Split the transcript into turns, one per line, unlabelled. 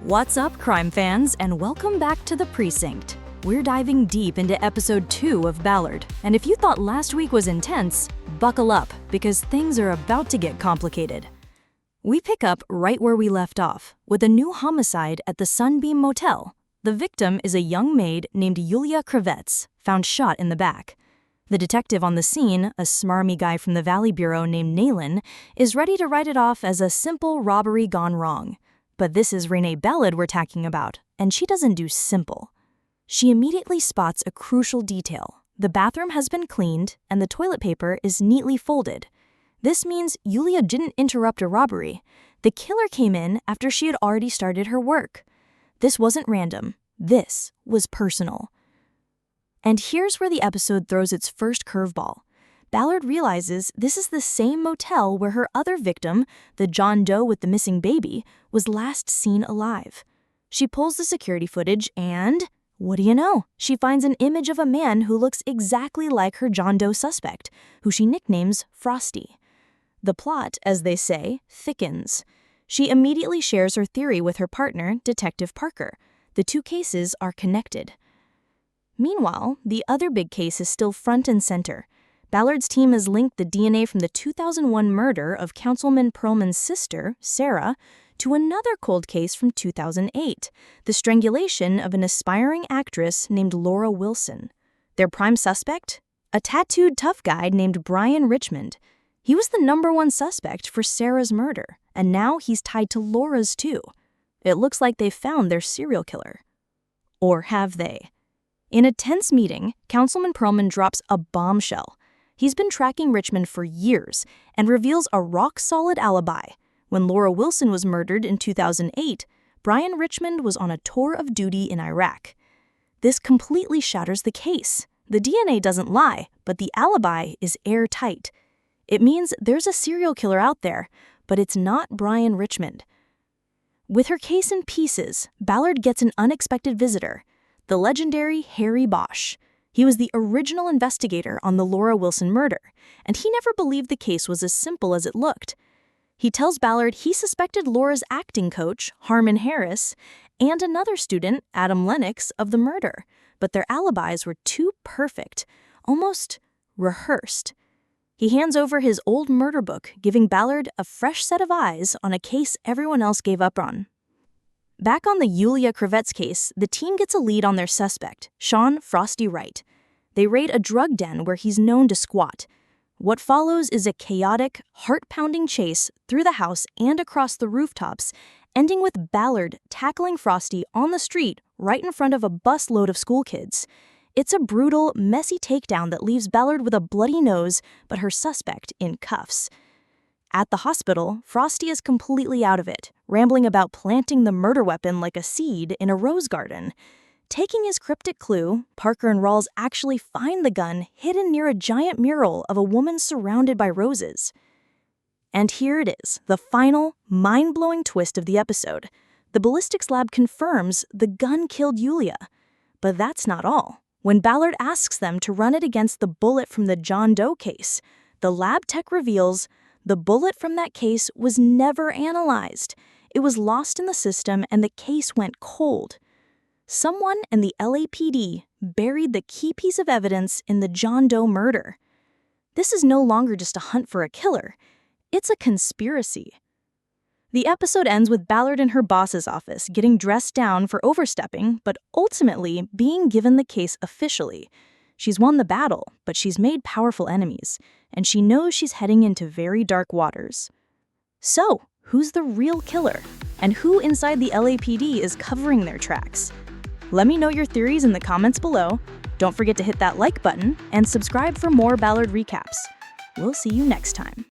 What's up, crime fans, and welcome back to The Precinct. We're diving deep into episode 2 of Ballard, and if you thought last week was intense, buckle up, because things are about to get complicated. We pick up right where we left off, with a new homicide at the Sunbeam Motel. The victim is a young maid named Yulia Kravetz, found shot in the back. The detective on the scene, a smarmy guy from the Valley Bureau named Nayland, is ready to write it off as a simple robbery gone wrong. But this is Renée Ballard we're talking about, and she doesn't do simple. She immediately spots a crucial detail. The bathroom has been cleaned, and the toilet paper is neatly folded. This means Yulia didn't interrupt a robbery. The killer came in after she had already started her work. This wasn't random. This was personal. And here's where the episode throws its first curveball. Ballard realizes this is the same motel where her other victim, the John Doe with the missing baby, was last seen alive. She pulls the security footage and, what do you know? She finds an image of a man who looks exactly like her John Doe suspect, who she nicknames Frosty. The plot, as they say, thickens. She immediately shares her theory with her partner, Detective Parker. The two cases are connected. Meanwhile, the other big case is still front and center. Ballard's team has linked the DNA from the 2001 murder of Councilman Pearlman's sister, Sarah, to another cold case from 2008, the strangulation of an aspiring actress named Laura Wilson. Their prime suspect? A tattooed tough guy named Brian Richmond. He was the #1 suspect for Sarah's murder, and now he's tied to Laura's too. It looks like they've found their serial killer. Or have they? In a tense meeting, Councilman Pearlman drops a bombshell. He's been tracking Richmond for years and reveals a rock-solid alibi. When Laura Wilson was murdered in 2008, Brian Richmond was on a tour of duty in Iraq. This completely shatters the case. The DNA doesn't lie, but the alibi is airtight. It means there's a serial killer out there, but it's not Brian Richmond. With her case in pieces, Ballard gets an unexpected visitor, the legendary Harry Bosch. He was the original investigator on the Laura Wilson murder, and he never believed the case was as simple as it looked. He tells Ballard he suspected Laura's acting coach, Harmon Harris, and another student, Adam Lennox, of the murder, but their alibis were too perfect, almost rehearsed. He hands over his old murder book, giving Ballard a fresh set of eyes on a case everyone else gave up on. Back on the Yulia Kravetz case, the team gets a lead on their suspect, Sean Frosty Wright. They raid a drug den where he's known to squat. What follows is a chaotic, heart-pounding chase through the house and across the rooftops, ending with Ballard tackling Frosty on the street right in front of a busload of school kids. It's a brutal, messy takedown that leaves Ballard with a bloody nose, but her suspect in cuffs. At the hospital, Frosty is completely out of it, rambling about planting the murder weapon like a seed in a rose garden. Taking his cryptic clue, Parker and Rawls actually find the gun hidden near a giant mural of a woman surrounded by roses. And here it is, the final, mind-blowing twist of the episode. The ballistics lab confirms the gun killed Yulia. But that's not all. When Ballard asks them to run it against the bullet from the John Doe case, the lab tech reveals the bullet from that case was never analyzed. It was lost in the system and the case went cold. Someone in the LAPD buried the key piece of evidence in the John Doe murder. This is no longer just a hunt for a killer. It's a conspiracy. The episode ends with Ballard in her boss's office getting dressed down for overstepping, but ultimately being given the case officially. She's won the battle, but she's made powerful enemies, and she knows she's heading into very dark waters. So, who's the real killer? And who inside the LAPD is covering their tracks? Let me know your theories in the comments below. Don't forget to hit that like button and subscribe for more Ballard recaps. We'll see you next time.